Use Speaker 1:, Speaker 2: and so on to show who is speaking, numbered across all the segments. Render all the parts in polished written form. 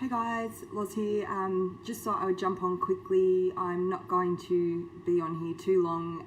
Speaker 1: Hey guys, Loz here. Just thought I would jump on quickly. I'm not going to be on here too long.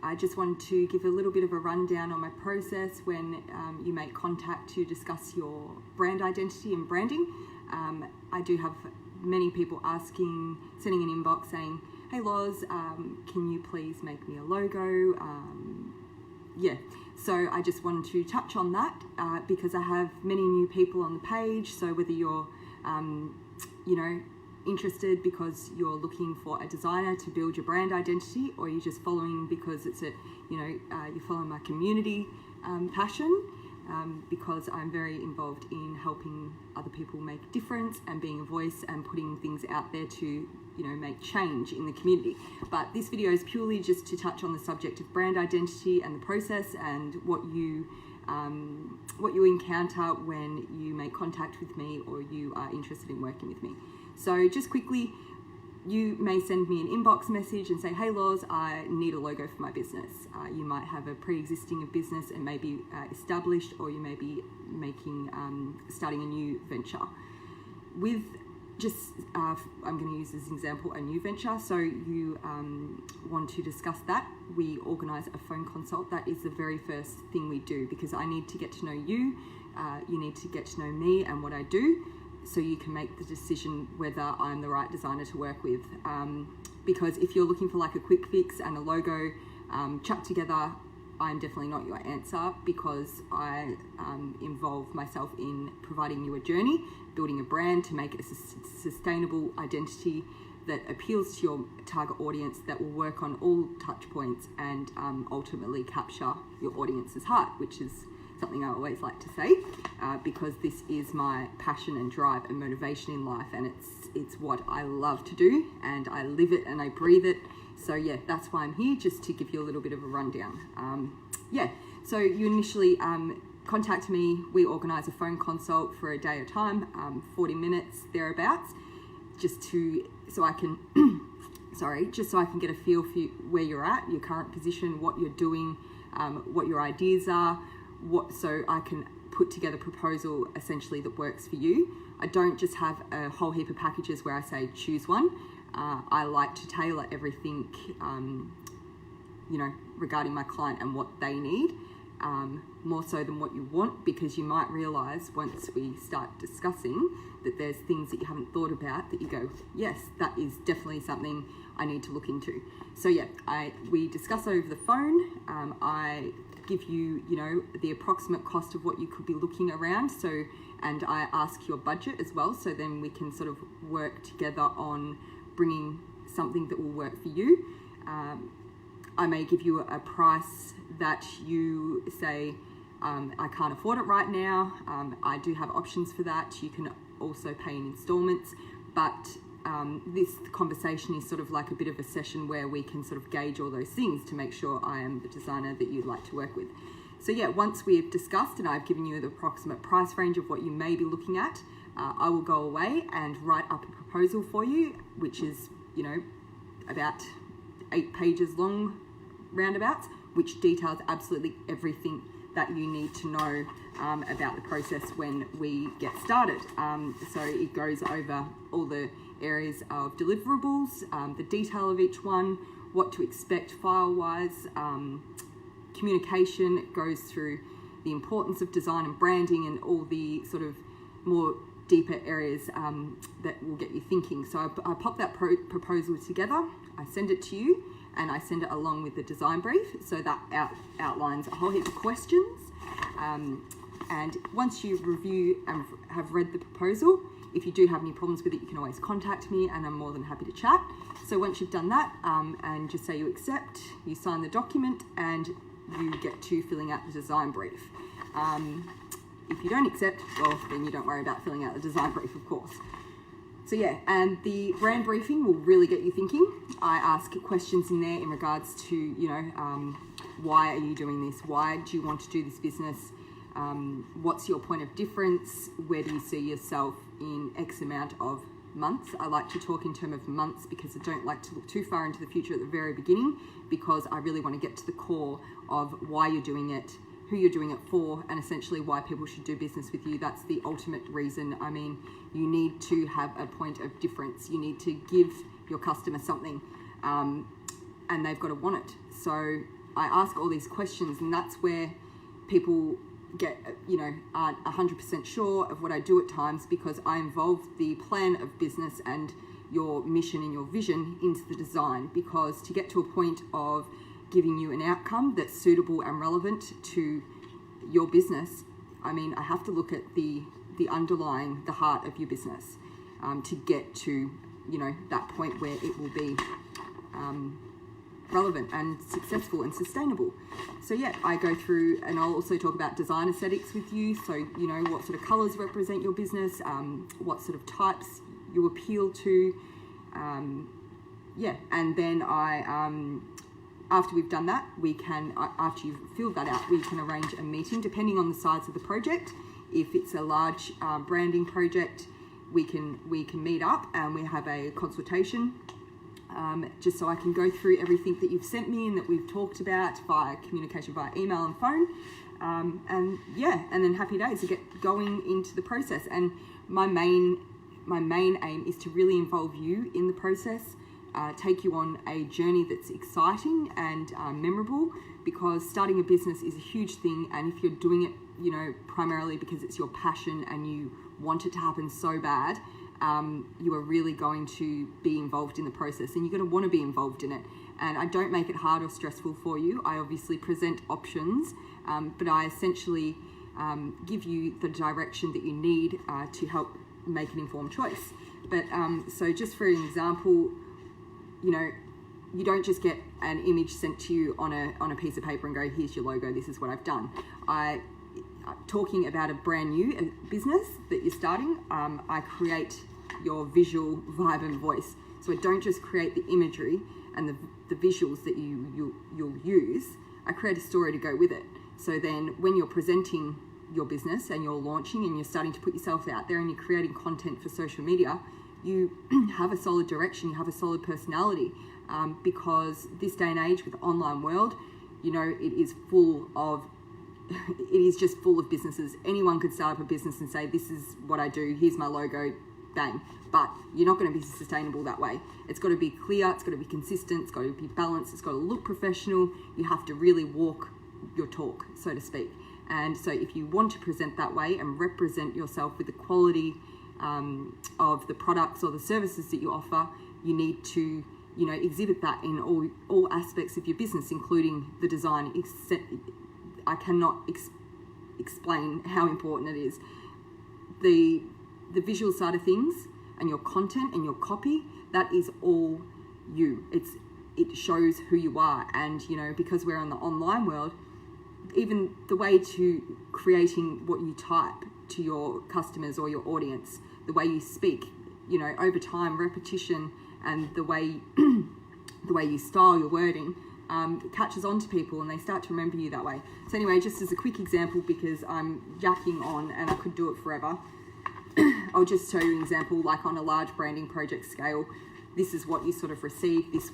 Speaker 1: I just wanted to give a little bit of a rundown on my process when you make contact to discuss your brand identity and branding. I do have many people sending an inbox saying, hey Loz, can you please make me a logo? So I just wanted to touch on that because I have many new people on the page. So whether you're, interested because you're looking for a designer to build your brand identity, or you're just following because it's you're following my community passion, because I'm very involved in helping other people make a difference and being a voice and putting things out there to make change in the community. But this video is purely just to touch on the subject of brand identity and the process and what you encounter when you make contact with me or you are interested in working with me. So just quickly, you may send me an inbox message and say, hey Loz, I need a logo for my business. You might have a pre-existing business and maybe established, or you may be starting a new venture. I'm going to use as an example a new venture. So you want to discuss that. We organise a phone consult. That is the very first thing we do, because I need to get to know you. You need to get to know me and what I do, so you can make the decision whether I'm the right designer to work with. Because if you're looking for like a quick fix and a logo chucked together, I'm definitely not your answer, because I involve myself in providing you a journey, building a brand to make it a sustainable identity that appeals to your target audience, that will work on all touch points and ultimately capture your audience's heart, which is something I always like to say, because this is my passion and drive and motivation in life, and it's what I love to do, and I live it and I breathe it. So yeah, that's why I'm here, just to give you a little bit of a rundown. So you initially contact me. We organise a phone consult for a day at a time, 40 minutes thereabouts, just so I can get a feel for where you're at, your current position, what you're doing, what your ideas are, so I can put together a proposal essentially that works for you. I don't just have a whole heap of packages where I say choose one. I like to tailor everything, regarding my client and what they need, more so than what you want, because you might realise once we start discussing that there's things that you haven't thought about that you go, yes, that is definitely something I need to look into. So yeah, we discuss over the phone. I give you, the approximate cost of what you could be looking around. And I ask your budget as well. So then we can sort of work together on bringing something that will work for you. I may give you a price that you say, I can't afford it right now. I do have options for that. You can also pay in installments, but this conversation is sort of like a bit of a session where we can sort of gauge all those things to make sure I am the designer that you'd like to work with. So yeah, once we've discussed and I've given you the approximate price range of what you may be looking at, I will go away and write up a proposal for you, which is, about 8 pages long roundabouts, which details absolutely everything that you need to know about the process when we get started. So it goes over all the areas of deliverables, the detail of each one, what to expect file-wise, communication. It goes through the importance of design and branding and all the sort of more deeper areas that will get you thinking. So I pop that proposal together, I send it to you, and I send it along with the design brief. So that outlines a whole heap of questions. And once you review and have read the proposal, if you do have any problems with it, you can always contact me and I'm more than happy to chat. So once you've done that, and just say you accept, you sign the document and you get to filling out the design brief. If you don't accept, well, then you don't worry about filling out the design brief, of course. So yeah, and the brand briefing will really get you thinking. I ask questions in there in regards to, why are you doing this? Why do you want to do this business? What's your point of difference? Where do you see yourself in X amount of months? I like to talk in terms of months because I don't like to look too far into the future at the very beginning, because I really want to get to the core of why you're doing it, who you're doing it for, and essentially why people should do business with you. That's the ultimate reason. I mean, you need to have a point of difference. You need to give your customer something, and they've got to want it. So I ask all these questions, and that's where people get, aren't 100% sure of what I do at times, because I involve the plan of business and your mission and your vision into the design, because to get to a point of giving you an outcome that's suitable and relevant to your business, I mean, I have to look at the underlying, the heart of your business, to get to, that point where it will be relevant and successful and sustainable. So yeah, I go through, and I'll also talk about design aesthetics with you. So, what sort of colors represent your business, what sort of types you appeal to. And then after we've done that, after you've filled that out, we can arrange a meeting depending on the size of the project. If it's a large branding project, we can meet up and we have a consultation, just so I can go through everything that you've sent me and that we've talked about via communication, via email and phone. And then happy days to get going into the process. And my main aim is to really involve you in the process, take you on a journey that's exciting and memorable, because starting a business is a huge thing, and if you're doing it, primarily because it's your passion and you want it to happen so bad, you are really going to be involved in the process, and you're going to want to be involved in it. And I don't make it hard or stressful for you. I obviously present options, but I essentially give you the direction that you need to help make an informed choice. But so just for an example, you don't just get an image sent to you on a piece of paper and go, here's your logo, this is what I've done. Talking about a brand new business that you're starting, I create your visual vibe and voice. So I don't just create the imagery and the visuals that you'll use. I create a story to go with it. So then when you're presenting your business and you're launching and you're starting to put yourself out there and you're creating content for social media, you have a solid direction, you have a solid personality, because this day and age with the online world, it is just full of businesses. Anyone could start up a business and say, this is what I do, here's my logo, bang. But you're not going to be sustainable that way. It's got to be clear, it's got to be consistent, it's got to be balanced, it's got to look professional. You have to really walk your talk, so to speak. And so if you want to present that way and represent yourself with the quality of the products or the services that you offer, you need to, exhibit that in all aspects of your business, including the design. I cannot explain how important it is. The visual side of things and your content and your copy, that is all you. It shows who you are. And, because we're in the online world, even the way to creating what you type to your customers or your audience, the way you speak, over time, repetition and the way you style your wording catches on to people, and they start to remember you that way. So anyway, just as a quick example, because I'm yakking on and I could do it forever, I'll just show you an example, like on a large branding project scale. This is what you sort of receive. This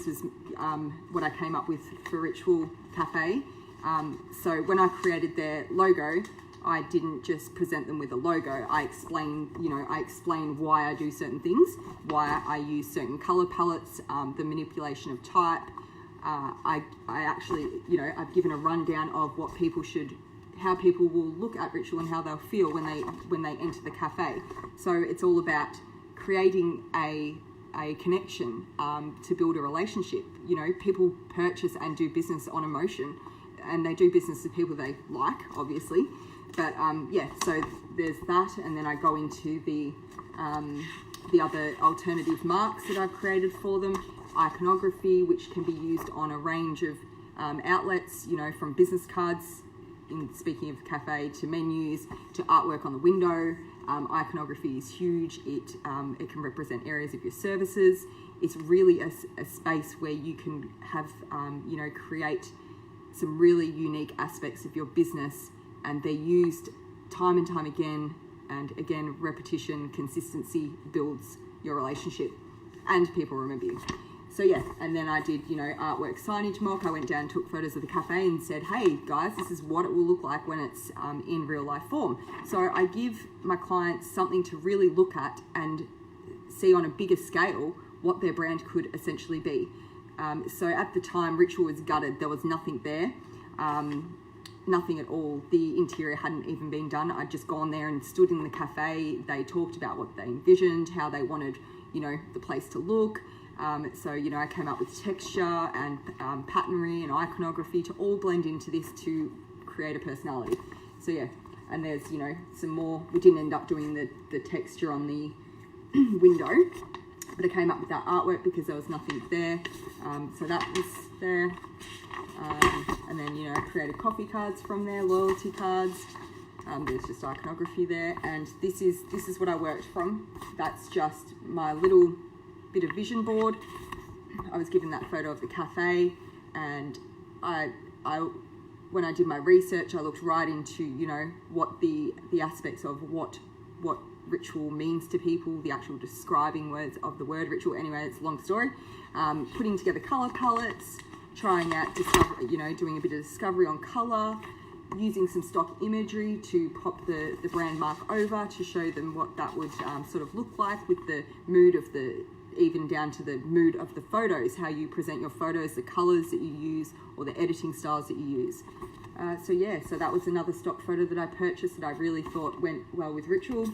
Speaker 1: was what I came up with for Ritual Cafe. So when I created their logo, I didn't just present them with a logo. I explain why I do certain things, why I use certain color palettes, the manipulation of type. I actually, I've given a rundown of what people how people will look at Ritual and how they'll feel when they enter the cafe. So it's all about creating a connection to build a relationship. People purchase and do business on emotion, and they do business with people they like, obviously. But so there's that, and then I go into the other alternative marks that I've created for them. Iconography, which can be used on a range of outlets, from business cards, speaking of cafe, to menus, to artwork on the window. Iconography is huge. It can represent areas of your services. It's really a space where you can have, create some really unique aspects of your business, and they're used time and time again, and again, repetition, consistency builds your relationship, and people remember you. So yeah, and then I did, you know, artwork signage mock. I went down, took photos of the cafe and said, hey guys, this is what it will look like when it's in real life form. So I give my clients something to really look at and see on a bigger scale what their brand could essentially be. So at the time, Ritual was gutted. There was nothing there, nothing at all. The interior hadn't even been done. I'd just gone there and stood in the cafe. They talked about what they envisioned, how they wanted, you know, the place to look. So, you know, I came up with texture and patternry and iconography to all blend into this to create a personality. So yeah, and there's, you know, some more. We didn't end up doing the texture on the window, but I came up with that artwork because there was nothing there. So that was there. And then, you know, I created coffee cards from there, loyalty cards. There's just iconography there. And this is what I worked from. That's just my little bit of vision board. I was given that photo of the cafe, and I when I did my research, I looked right into, you know, what the aspects of what ritual means to people, the actual describing words of the word ritual. Anyway, it's a long story. Putting together color palettes, trying out discovery, you know, doing a bit of discovery on color, using some stock imagery to pop the brand mark over to show them what that would sort of look like, with the mood of even down to the mood of the photos, how you present your photos, the colors that you use, or the editing styles that you use. So yeah, so that was another stock photo that I purchased that I really thought went well with Ritual.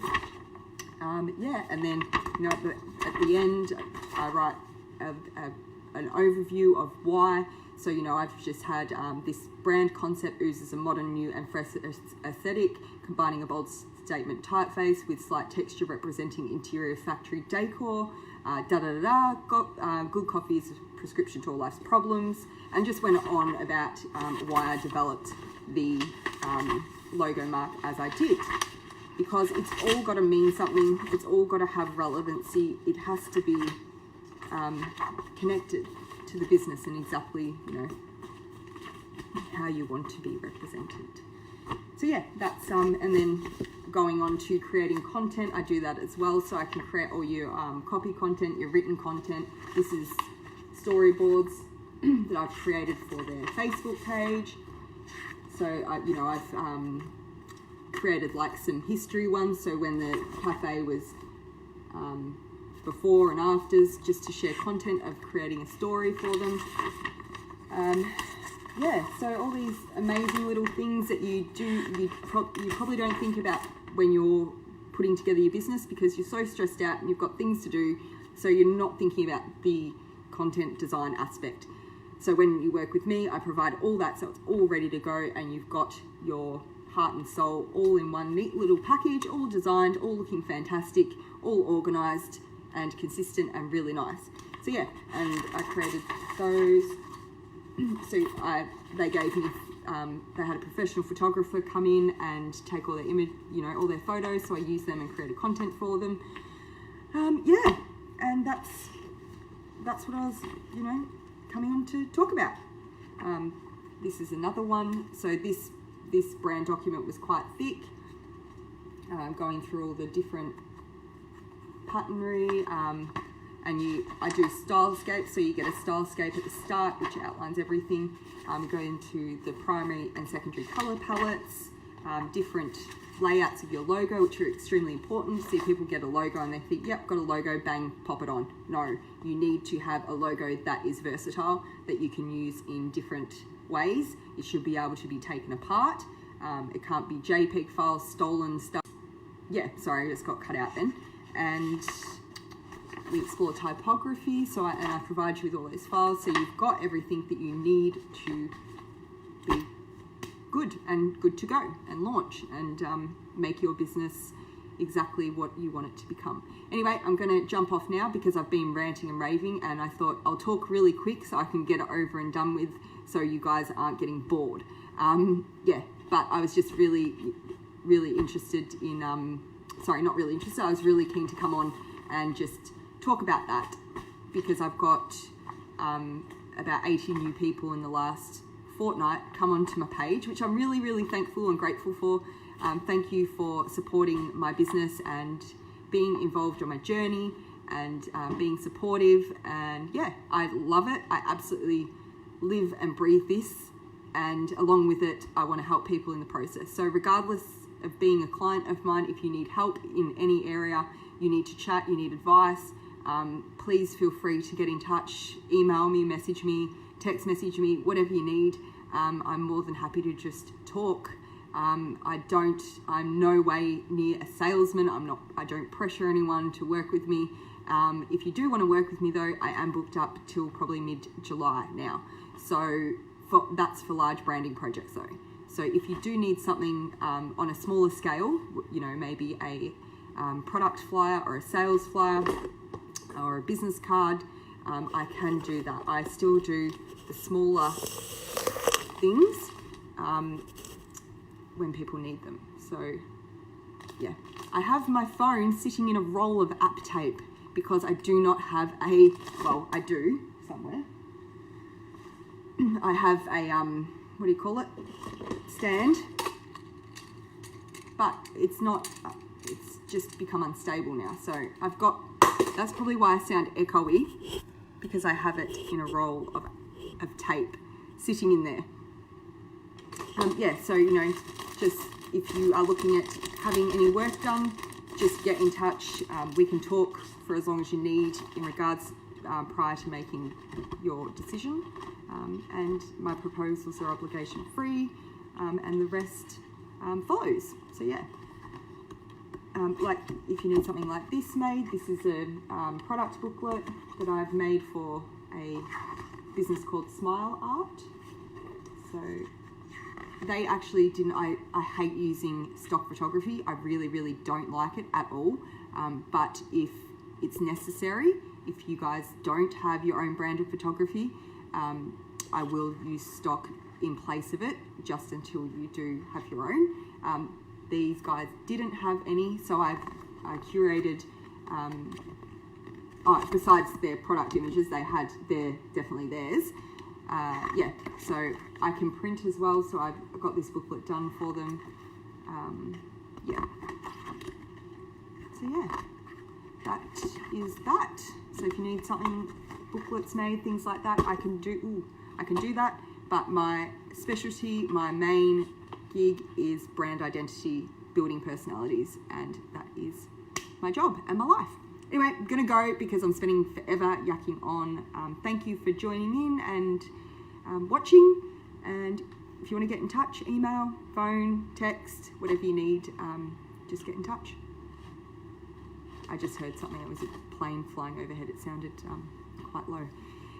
Speaker 1: Yeah, and then, you know, at the end, I write an overview of why. So, you know, I've just had this brand concept oozes a modern, new and fresh aesthetic, combining a bold statement typeface with slight texture representing interior factory decor. Good coffee is a prescription to all life's problems, and just went on about why I developed the logo mark as I did, because it's all got to mean something. It's all got to have relevancy. It has to be connected to the business and exactly, you know, how you want to be represented. So yeah, that's and then going on to creating content, I do that as well. So I can create all your copy content, your written content. This is storyboards that I've created for their Facebook page. So you know, I've created like some history ones. So when the cafe was before and afters, just to share content of creating a story for them. Yeah, so all these amazing little things that you do, you probably don't think about when you're putting together your business, because you're so stressed out and you've got things to do, so you're not thinking about the content design aspect. So when you work with me, I provide all that, so it's all ready to go, and you've got your heart and soul all in one neat little package, all designed, all looking fantastic, all organised and consistent and really nice. So yeah, and I created those. So they gave me, they had a professional photographer come in and take all their image, you know, all their photos. So I used them and created content for them. Yeah, and that's what I was, you know, coming on to talk about. This is another one. So this brand document was quite thick. Going through all the different patternry. And I do stylescape, so you get a stylescape at the start, which outlines everything. Go into the primary and secondary color palettes, different layouts of your logo, which are extremely important. See, people get a logo and they think, yep, got a logo, bang, pop it on. No, you need to have a logo that is versatile, that you can use in different ways. It should be able to be taken apart. It can't be JPEG files, stolen stuff. Yeah, sorry, I just got cut out then. And we explore typography, so I provide you with all those files, so you've got everything that you need to be good to go and launch and make your business exactly what you want it to become. Anyway, I'm going to jump off now because I've been ranting and raving, and I thought I'll talk really quick so I can get it over and done with, so you guys aren't getting bored. Yeah, but I was just really interested in, sorry, not really interested, I was really keen to come on and just talk about that, because I've got about 80 new people in the last fortnight come onto my page, which I'm really thankful and grateful for. Thank you for supporting my business and being involved on my journey, and being supportive. And yeah, I love it. I absolutely live and breathe this, and along with it, I want to help people in the process. So regardless of being a client of mine, if you need help in any area, you need to chat, you need advice, please feel free to get in touch, email me, message me, text message me, whatever you need. I'm more than happy to just talk. I'm no way near a salesman. I don't pressure anyone to work with me. If you do want to work with me though, I am booked up till probably mid-July now. So that's for large branding projects though. So if you do need something on a smaller scale, you know, maybe a product flyer or a sales flyer or a business card, I can do that. I still do the smaller things when people need them. So yeah, I have my phone sitting in a roll of app tape because I do not have well, I do somewhere. I have a, what do you call it? Stand, but it's not, it's just become unstable now. So that's probably why I sound echoey, because I have it in a roll of tape sitting in there. Yeah, so, you know, just if you are looking at having any work done, just get in touch. We can talk for as long as you need in regards prior to making your decision. And my proposals are obligation free, and the rest follows. So yeah, like if you need something like this made, this is a product booklet that I've made for a business called Smile Art. So they actually didn't, I hate using stock photography. I really don't like it at all. But if it's necessary, if you guys don't have your own brand of photography, I will use stock in place of it just until you do have your own. These guys didn't have any, so I curated, besides their product images, they're definitely theirs. Yeah, so I can print as well, so I've got this booklet done for them. Yeah. So yeah, that is that. So if you need something, booklets made, things like that, I can do that. But my specialty, my main gig is brand identity, building personalities, and that is my job and my life. Anyway, I'm gonna go because I'm spending forever yakking on. Thank you for joining in and watching. And if you want to get in touch, email, phone, text, whatever you need, just get in touch. I just heard something. It was a plane flying overhead. It sounded quite low.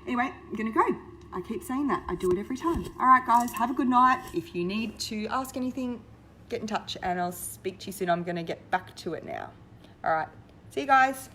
Speaker 1: Anyway, I'm gonna go. I keep saying that. I do it every time. All right, guys, have a good night. If you need to ask anything, get in touch and I'll speak to you soon. I'm gonna get back to it now. All right, see you guys.